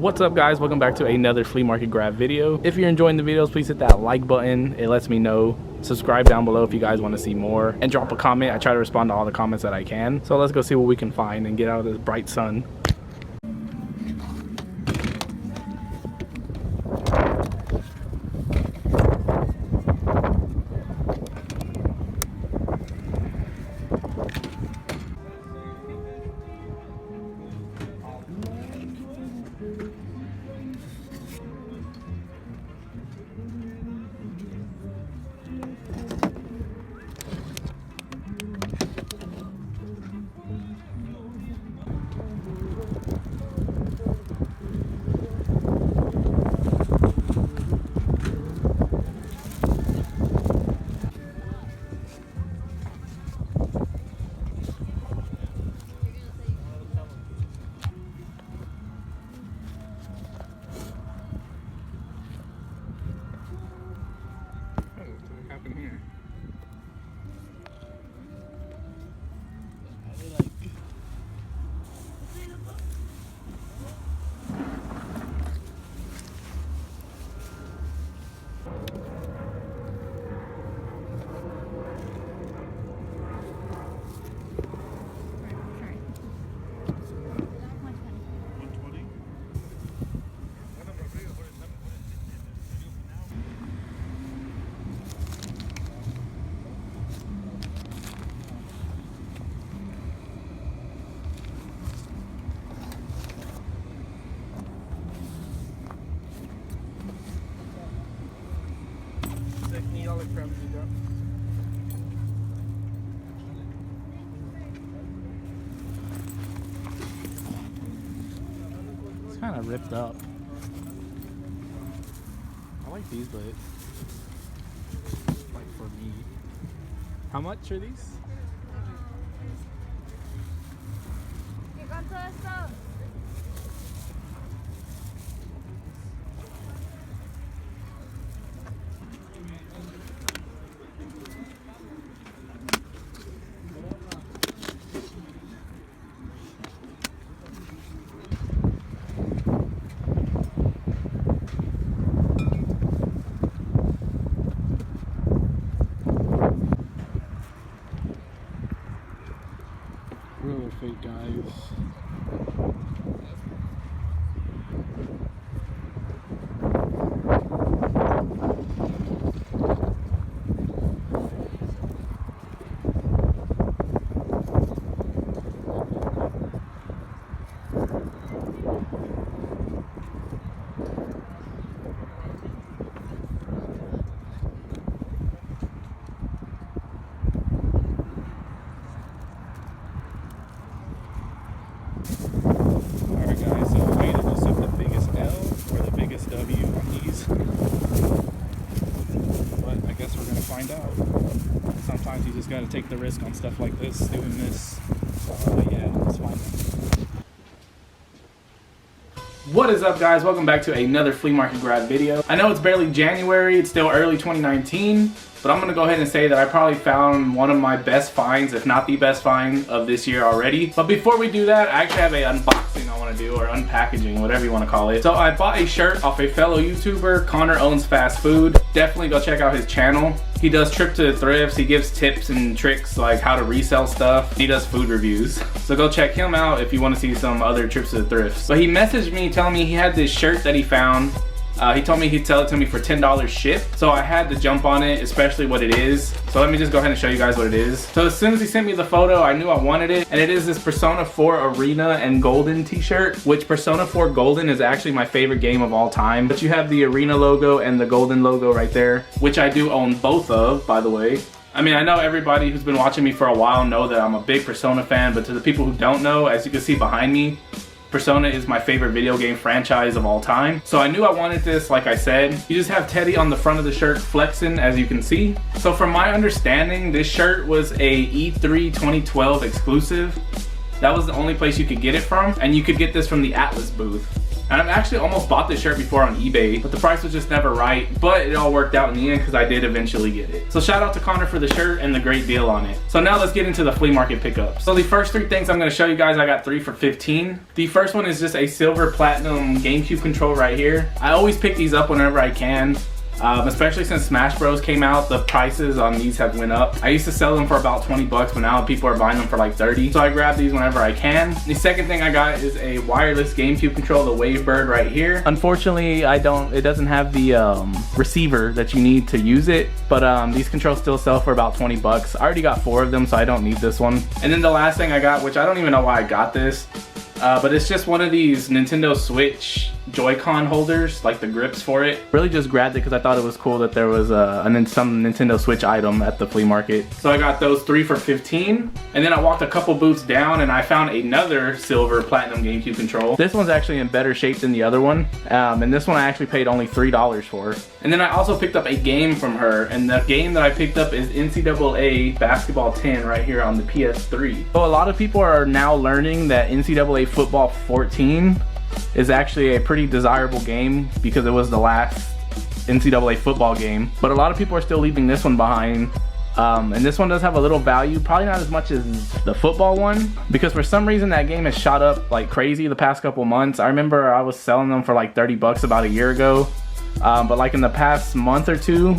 What's up guys, welcome back to another flea market grab video. If you're enjoying the videos, please hit that like button. It lets me know. Subscribe down below if you guys want to see more, and drop a comment. I try to respond to all the comments that I can. So let's go see what we can find and get out of this bright sun. It's kind of ripped up. I like these, but like for me. How much are these? Real or fake, guys. Alright guys, so I either just took the biggest L or the biggest W on these. But I guess we're gonna find out. Sometimes you just gotta take the risk on stuff like this, doing this. But yeah, let's find out. What is up guys, welcome back to another flea market grab video. I know it's barely January, it's still early 2019, but I'm gonna go ahead and say that I probably found one of my best finds, if not the best find of this year already. But before we do that, I actually have an unboxing I wanna do, or unpackaging, whatever you wanna call it. So I bought a shirt off a fellow YouTuber, Connor Owns Fast Food. Definitely go check out his channel. He does trip to thrifts, he gives tips and tricks like how to resell stuff. He does food reviews. So go check him out if you wanna see some other trips to the thrifts. But he messaged me telling me he had this shirt that he found. He told me he'd sell it to me for $10 shipped. So I had to jump on it, especially what it is. So let me just go ahead and show you guys what it is. So as soon as he sent me the photo, I knew I wanted it. And it is this Persona 4 Arena and Golden t-shirt, which Persona 4 Golden is actually my favorite game of all time. But you have the Arena logo and the Golden logo right there, which I do own both of, by the way. I mean, I know everybody who's been watching me for a while know that I'm a big Persona fan, but to the people who don't know, as you can see behind me, Persona is my favorite video game franchise of all time. So I knew I wanted this, like I said. You just have Teddy on the front of the shirt flexing, as you can see. So from my understanding, this shirt was a E3 2012 exclusive. That was the only place you could get it from, and you could get this from the Atlas booth. And I've actually almost bought this shirt before on eBay, but the price was just never right. But it all worked out in the end because I did eventually get it. So shout out to Connor for the shirt and the great deal on it. So now let's get into the flea market pickups. So the first 3 things I'm going to show you guys, I got 3 for $15. The first one is just a silver platinum GameCube control right here. I always pick these up whenever I can. Especially since Smash Bros came out, the prices on these have went up. I used to sell them for about 20 bucks, but now people are buying them for like 30. So I grab these whenever I can. The second thing I got is a wireless GameCube control, the Wavebird right here. Unfortunately, it doesn't have the receiver that you need to use it, but these controls still sell for about 20 bucks. I already got 4 of them, so I don't need this one. And then the last thing I got, which I don't even know why I got this, but it's just one of these Nintendo Switch Joy-Con holders, like the grips for it. Really just grabbed it because I thought it was cool that there was some Nintendo Switch item at the flea market. So I got those 3 for $15. And then I walked a couple booths down and I found another silver platinum GameCube control. This one's actually in better shape than the other one. And this one I actually paid only $3 for. And then I also picked up a game from her. And the game that I picked up is NCAA Basketball 10 right here on the PS3. So a lot of people are now learning that NCAA Football 14 is actually a pretty desirable game because it was the last NCAA football game. But a lot of people are still leaving this one behind. And this one does have a little value, probably not as much as the football one, because for some reason that game has shot up like crazy the past couple months. I remember I was selling them for like 30 bucks about a year ago. But like in the past month or two,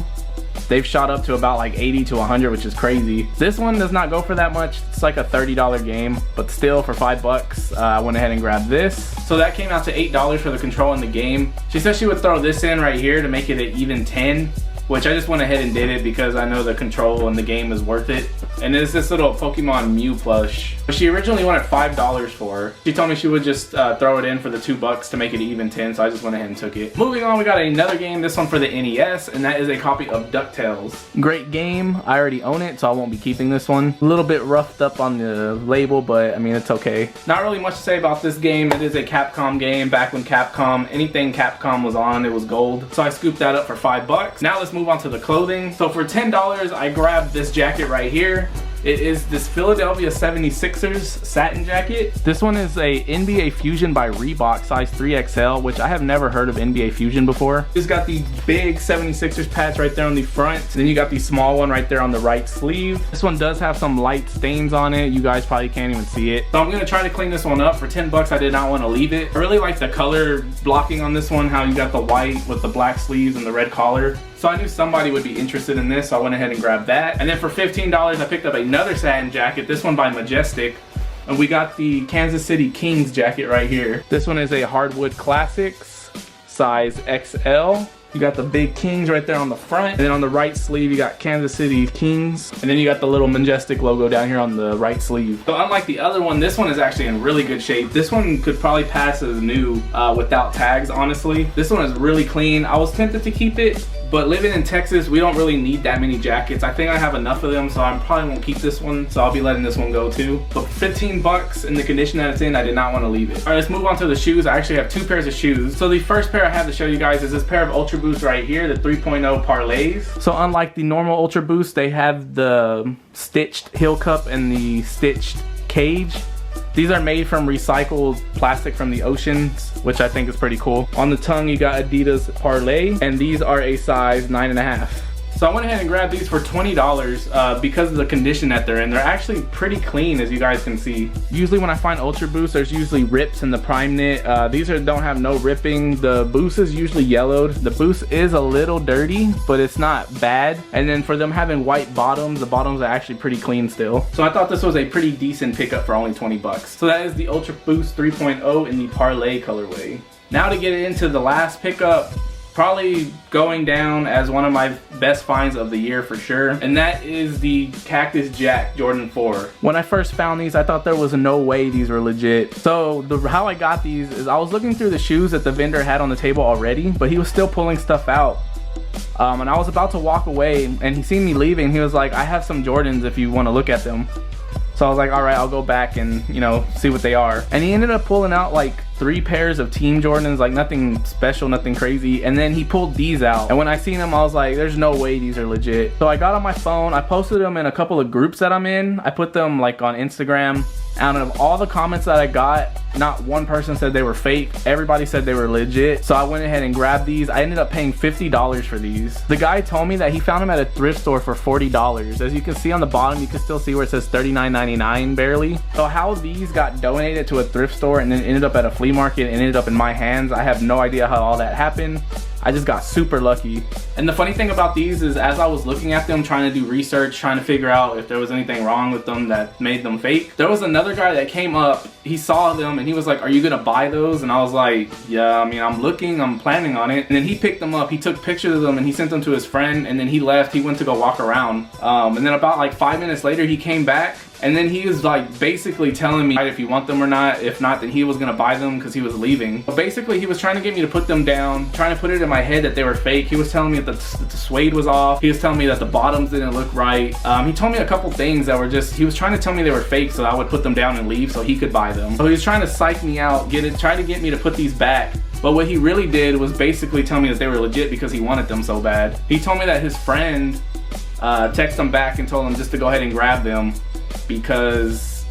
they've shot up to about like 80 to 100, which is crazy. This one does not go for that much. It's like a $30 game, but still for 5 bucks, I went ahead and grabbed this. So that came out to $8 for the control in the game. She said she would throw this in right here to make it an even 10, which I just went ahead and did it because I know the control in the game is worth it. And it's this little Pokemon Mew plush. She originally wanted $5 for. She told me she would just throw it in for the 2 bucks to make it even 10, so I just went ahead and took it. Moving on, we got another game, this one for the NES, and that is a copy of DuckTales. Great game, I already own it, so I won't be keeping this one. A little bit roughed up on the label, but I mean, it's okay. Not really much to say about this game. It is a Capcom game, back when anything Capcom was on, it was gold. So I scooped that up for 5 bucks. Now let's move on to the clothing. So for $10, I grabbed this jacket right here. It is this Philadelphia 76ers satin jacket. This one is a NBA Fusion by Reebok, size 3XL, which I have never heard of NBA Fusion before. It's got the big 76ers patch right there on the front. Then you got the small one right there on the right sleeve. This one does have some light stains on it. You guys probably can't even see it. So I'm gonna try to clean this one up. For 10 bucks, I did not want to leave it. I really like the color blocking on this one, how you got the white with the black sleeves and the red collar. So I knew somebody would be interested in this, so I went ahead and grabbed that. And then for $15, I picked up another satin jacket, this one by Majestic. And we got the Kansas City Kings jacket right here. This one is a Hardwood Classics, size XL. You got the big Kings right there on the front. And then on the right sleeve, you got Kansas City Kings. And then you got the little Majestic logo down here on the right sleeve. So unlike the other one, this one is actually in really good shape. This one could probably pass as new without tags, honestly. This one is really clean. I was tempted to keep it, but living in Texas, we don't really need that many jackets. I think I have enough of them, so I probably won't keep this one. So I'll be letting this one go too. But for 15 bucks in the condition that it's in, I did not want to leave it. All right, let's move on to the shoes. I actually have 2 pairs of shoes. So the first pair I have to show you guys is this pair of Ultra Boost right here, the 3.0 parlays. So unlike the normal Ultra Boost, they have the stitched heel cup and the stitched cage. These are made from recycled plastic from the oceans, which I think is pretty cool. On the tongue, you got Adidas Parlay, and these are a size 9.5. So I went ahead and grabbed these for $20 because of the condition that they're in. They're actually pretty clean, as you guys can see. Usually when I find Ultra Boost, there's usually rips in the prime knit. These don't have no ripping. The Boost is usually yellowed. The Boost is a little dirty, but it's not bad. And then for them having white bottoms, the bottoms are actually pretty clean still. So I thought this was a pretty decent pickup for only 20 bucks. So that is the Ultra Boost 3.0 in the Parlay colorway. Now to get into the last pickup, probably going down as one of my best finds of the year for sure, and that is the Cactus Jack Jordan 4. When I first found these, I thought there was no way these were legit. So how I got these is I was looking through the shoes that the vendor had on the table already, but he was still pulling stuff out. And I was about to walk away, and he seen me leaving. He was like, I have some Jordans if you want to look at them. So I was like, all right, I'll go back and, you know, see what they are. And he ended up pulling out like 3 pairs of Team Jordans, like nothing special, nothing crazy. And then he pulled these out. And when I seen them, I was like, there's no way these are legit. So I got on my phone, I posted them in a couple of groups that I'm in. I put them like on Instagram Out of all the comments that I got, not one person said they were fake. Everybody said they were legit. So I went ahead and grabbed these. I ended up paying $50 for these. The guy told me that he found them at a thrift store for $40. As you can see on the bottom, you can still see where it says $39.99 barely. So how these got donated to a thrift store and then ended up at a flea market and ended up in my hands, I have no idea how all that happened. I just got super lucky. And the funny thing about these is, as I was looking at them, trying to do research, trying to figure out if there was anything wrong with them that made them fake, there was another guy that came up, he saw them and he was like, "Are you gonna buy those?" And I was like, "Yeah, I mean, I'm looking, I'm planning on it." And then he picked them up, he took pictures of them and he sent them to his friend, and then he left, he went to go walk around. And then about like 5 minutes later, he came back. And then he was like basically telling me if you want them or not. If not, then he was gonna buy them because he was leaving. But basically he was trying to get me to put them down, trying to put it in my head that they were fake. He was telling me that the suede was off. He was telling me that the bottoms didn't look right. He told me a couple things that were just, he was trying to tell me they were fake so I would put them down and leave so he could buy them. So he was trying to psych me out, try to get me to put these back. But what he really did was basically tell me that they were legit because he wanted them so bad. He told me that his friend texted him back and told him just to go ahead and grab them because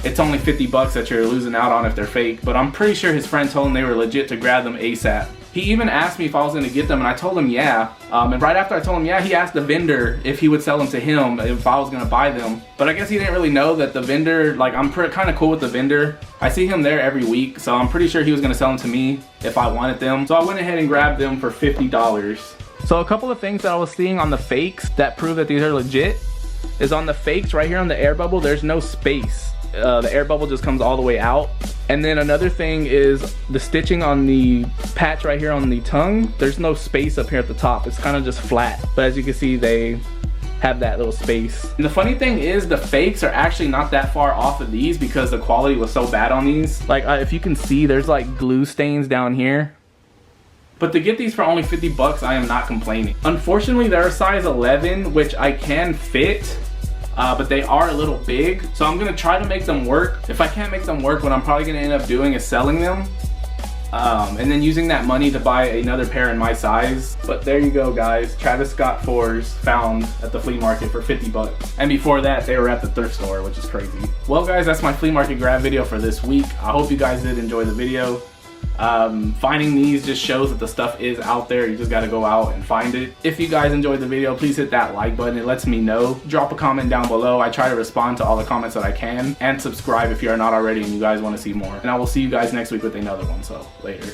it's only 50 bucks that you're losing out on if they're fake. But I'm pretty sure his friend told him they were legit to grab them ASAP. He even asked me if I was gonna get them and I told him yeah. And right after I told him yeah, he asked the vendor if he would sell them to him if I was gonna buy them. But I guess he didn't really know that the vendor, like I'm kind of cool with the vendor. I see him there every week, so I'm pretty sure he was gonna sell them to me if I wanted them. So I went ahead and grabbed them for $50. So a couple of things that I was seeing on the fakes that prove that these are legit is on the fakes right here on the air bubble, there's no space. The air bubble just comes all the way out. And then another thing is the stitching on the patch right here on the tongue, there's no space up here at the top. It's kind of just flat. But as you can see, they have that little space. And the funny thing is the fakes are actually not that far off of these because the quality was so bad on these. Like if you can see, there's like glue stains down here. But to get these for only 50 bucks, I am not complaining. Unfortunately, they're a size 11, which I can fit, but they are a little big. So I'm gonna try to make them work. If I can't make them work, what I'm probably gonna end up doing is selling them. And then using that money to buy another pair in my size. But there you go, guys. Travis Scott 4s found at the flea market for 50 bucks. And before that, they were at the thrift store, which is crazy. Well, guys, that's my flea market grab video for this week. I hope you guys did enjoy the video. Finding these just shows that the stuff is out there. You just got to go out and find it. If you guys enjoyed the video, please hit that like button. It lets me know. Drop a comment down below. I try to respond to all the comments that I can. And subscribe if you are not already and you guys want to see more. And I will see you guys next week with another one. So later.